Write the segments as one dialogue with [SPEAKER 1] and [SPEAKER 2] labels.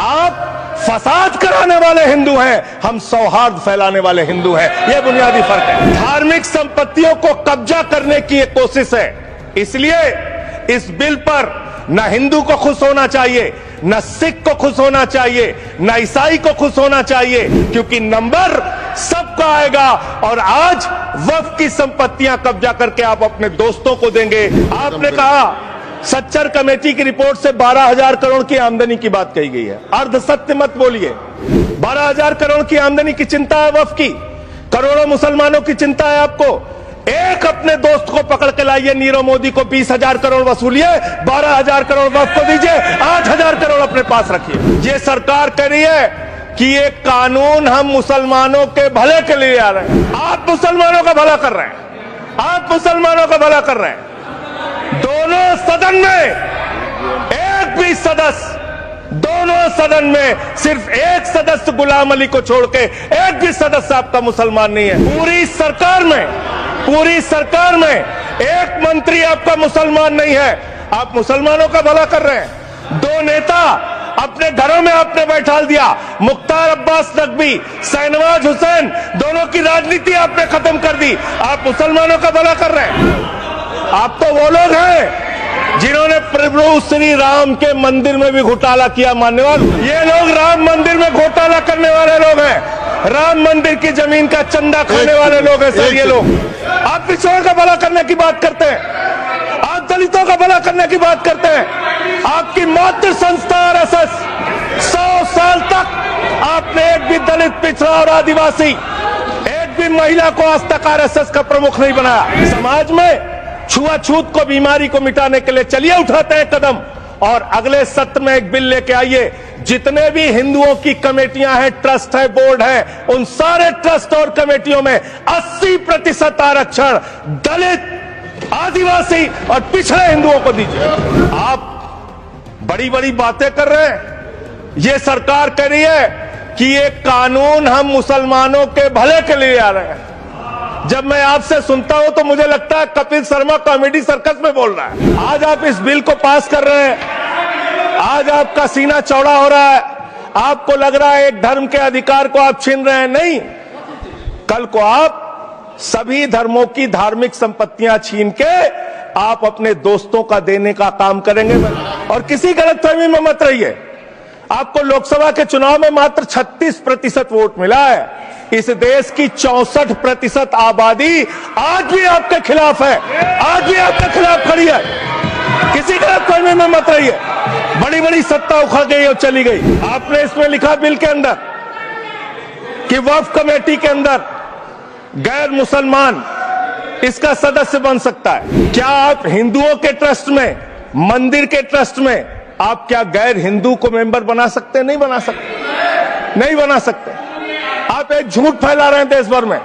[SPEAKER 1] आप फसाद कराने वाले हिंदू हैं, हम सौहार्द फैलाने वाले हिंदू हैं। यह बुनियादी फर्क है। धार्मिक संपत्तियों को कब्जा करने की एक कोशिश है। इसलिए इस बिल पर न हिंदू को खुश होना चाहिए, न सिख को खुश होना चाहिए, न ईसाई को खुश होना चाहिए, क्योंकि नंबर सबका आएगा। और आज वक्फ की संपत्तियां कब्जा करके आप अपने दोस्तों को देंगे। आपने कहा सच्चर कमेटी की रिपोर्ट से 12,000 करोड़ की आमदनी की बात कही गई है। अर्ध सत्य मत बोलिए। 12,000 करोड़ की आमदनी की चिंता है वक्फ की, करोड़ों मुसलमानों की चिंता है आपको। एक अपने दोस्त को पकड़ के लाइए, नीरव मोदी को 20,000 करोड़ वसूलिए, 12,000 करोड़ वक्फ को दीजिए, 8,000 करोड़ अपने पास रखिए। ये सरकार कह रही है कि ये कानून हम मुसलमानों के भले के लिए आ रहे हैं। आप मुसलमानों का भला कर रहे हैं, आप मुसलमानों का भला कर रहे हैं। दोनों सदन में एक भी सदस्य, दोनों सदन में सिर्फ एक सदस्य गुलाम अली को छोड़ के एक भी सदस्य आपका मुसलमान नहीं है। पूरी सरकार में एक मंत्री आपका मुसलमान नहीं है। आप मुसलमानों का भला कर रहे हैं। दो नेता अपने घरों में आपने बैठा दिया, मुख्तार अब्बास नकवी, शाहनवाज हुसैन, दोनों की राजनीति आपने खत्म कर दी। आप मुसलमानों का भला कर रहे हैं। आप तो वो लोग हैं जिन्होंने प्रभु श्री राम के मंदिर में भी घोटाला किया। मान्यवर, ये लोग राम मंदिर में घोटाला करने वाले लोग हैं। राम मंदिर की जमीन का चंदा खाने वाले लोग हैं सर ये लोग। आप पिछड़ों का भला करने की बात करते हैं, आप दलितों का भला करने की बात करते हैं। आपकी मातृ संस्था आरएसएस, 100 साल तक आपने एक भी दलित, पिछड़ा और आदिवासी, एक भी महिला को आज तक आरएसएस का प्रमुख नहीं बनाया। समाज में छुआछूत को, बीमारी को मिटाने के लिए चलिए उठाते हैं कदम। और अगले सत्र में एक बिल लेके आइए, जितने भी हिंदुओं की कमेटियां हैं, ट्रस्ट है, बोर्ड है, उन सारे ट्रस्ट और कमेटियों में 80% आरक्षण दलित, आदिवासी और पिछड़े हिंदुओं को दीजिए। आप बड़ी बड़ी बातें कर रहे हैं। ये सरकार कह रही है कि ये कानून हम मुसलमानों के भले के लिए आ रहे हैं। जब मैं आपसे सुनता हूं तो मुझे लगता है कपिल शर्मा कॉमेडी सर्कस में बोल रहा है। आज आप इस बिल को पास कर रहे हैं, आज आपका सीना चौड़ा हो रहा है, आपको लग रहा है एक धर्म के अधिकार को आप छीन रहे हैं। नहीं, कल को आप सभी धर्मों की धार्मिक संपत्तियां छीन के आप अपने दोस्तों का देने का काम करेंगे। और किसी गलतफहमी में मत रहिए। आपको लोकसभा के चुनाव में मात्र 36% वोट मिला है। इस देश की 64% आबादी आज भी आपके खिलाफ है, आज भी आपके खिलाफ खड़ी है। किसी गलतफहमी में मत रहिए। बड़ी बड़ी सत्ता उखड़ गई और चली गई। आपने इसमें लिखा बिल के अंदर कि वक्फ कमेटी के अंदर गैर मुसलमान इसका सदस्य बन सकता है। क्या आप हिंदुओं के ट्रस्ट में, मंदिर के ट्रस्ट में आप क्या गैर हिंदू को मेंबर बना सकते हैं? नहीं बना सकते, नहीं बना सकते। आप एक झूठ फैला रहे हैं देश भर में।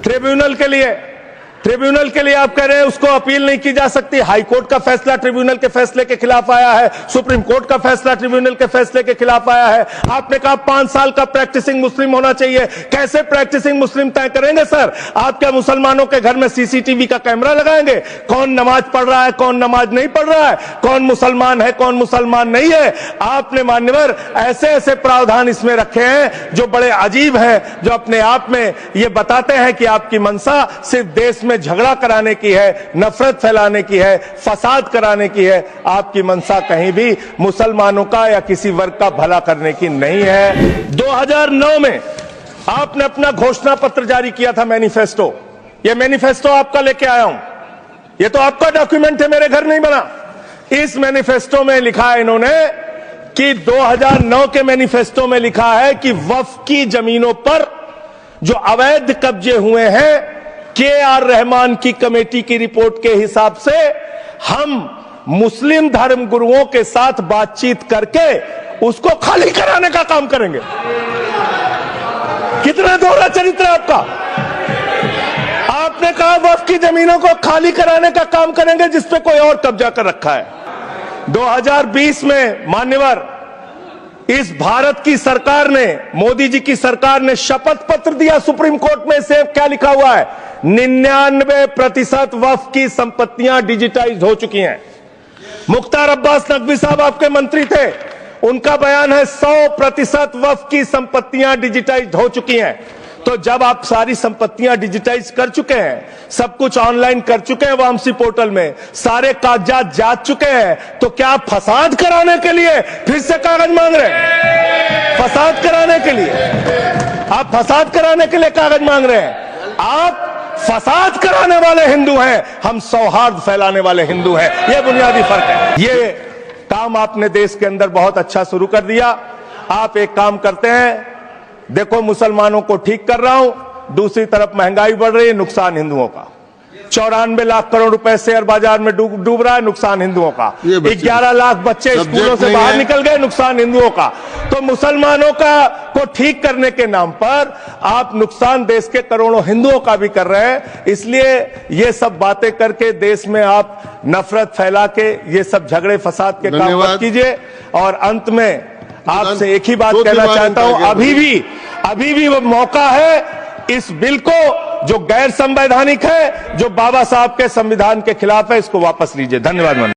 [SPEAKER 1] ट्रिब्यूनल के लिए आप कह रहे हैं उसको अपील नहीं की जा सकती। हाई कोर्ट का फैसला ट्रिब्यूनल के फैसले के खिलाफ आया है, सुप्रीम कोर्ट का फैसला ट्रिब्यूनल के फैसले के खिलाफ आया है। आपने कहा 5 साल का प्रैक्टिसिंग मुस्लिम होना चाहिए। कैसे प्रैक्टिसिंग मुस्लिम तय करेंगे सर? आप क्या मुसलमानों के घर में सीसीटीवी का कैमरा लगाएंगे? कौन नमाज पढ़ रहा है, कौन नमाज नहीं पढ़ रहा है, कौन मुसलमान है, कौन मुसलमान नहीं है? आपने मान्यवर ऐसे ऐसे प्रावधान इसमें रखे हैं जो बड़े अजीब हैं, जो अपने आप में ये बताते हैं कि आपकी मंशा सिर्फ देश में झगड़ा कराने की है, नफरत फैलाने की है, फसाद कराने की है। आपकी मंशा कहीं भी मुसलमानों का या किसी वर्ग का भला करने की नहीं है। 2009 में आपने अपना घोषणा पत्र जारी किया था, मैनिफेस्टो। यह मैनिफेस्टो आपका लेके आया हूं। यह तो आपका डॉक्यूमेंट है, मेरे घर नहीं बना। इस मैनिफेस्टो में लिखा है इन्होंने कि 2009 के मैनिफेस्टो में लिखा है कि वक्फ की जमीनों पर जो अवैध कब्जे हुए हैं, के.आर. रहमान की कमेटी की रिपोर्ट के हिसाब से हम मुस्लिम धर्म गुरुओं के साथ बातचीत करके उसको खाली कराने का काम करेंगे। कितना दोहरा चरित्र है आपका। आपने कहा वक्फ की जमीनों को खाली कराने का काम करेंगे जिसपे कोई और कब्जा कर रखा है। 2020 में मान्यवर इस भारत की सरकार ने, मोदी जी की सरकार ने शपथ पत्र दिया सुप्रीम कोर्ट में। से क्या लिखा हुआ है? 99% वक्फ की संपत्तियां डिजिटाइज हो चुकी हैं। मुख्तार अब्बास नकवी साहब आपके मंत्री थे, उनका बयान है 100% वक्फ की संपत्तियां डिजिटाइज हो चुकी हैं। तो जब आप सारी संपत्तियां डिजिटाइज कर चुके हैं, सब कुछ ऑनलाइन कर चुके हैं वामसी पोर्टल में, सारे कागजात जांच चुके हैं, तो क्या आप फसाद कराने के लिए फिर से कागज मांग रहे हैं? फसाद कराने के लिए आप फसाद कराने के लिए कागज मांग रहे हैं? आप फसाद कराने वाले हिंदू हैं, हम सौहार्द फैलाने वाले हिंदू हैं। यह बुनियादी फर्क है। ये काम आपने देश के अंदर बहुत अच्छा शुरू कर दिया। आप एक काम करते हैं, देखो मुसलमानों को ठीक कर रहा हूं, दूसरी तरफ महंगाई बढ़ रही है, नुकसान हिंदुओं का। 94 लाख करोड़ रुपए शेयर बाजार में डूब रहा है, नुकसान हिंदुओं का। 11 लाख बच्चे स्कूलों से बाहर निकल गए, नुकसान हिंदुओं का। तो मुसलमानों को ठीक करने के नाम पर आप नुकसान देश के करोड़ों हिंदुओं का भी कर रहे हैं। इसलिए ये सब बातें करके देश में आप नफरत फैला के ये सब झगड़े फसाद के काम मत कीजिए। और अंत में आपसे एक ही बात कहना चाहता हूं, अभी भी वो मौका है, इस बिल को जो गैर संवैधानिक है, जो बाबा साहब के संविधान के खिलाफ है, इसको वापस लीजिए। धन्यवाद।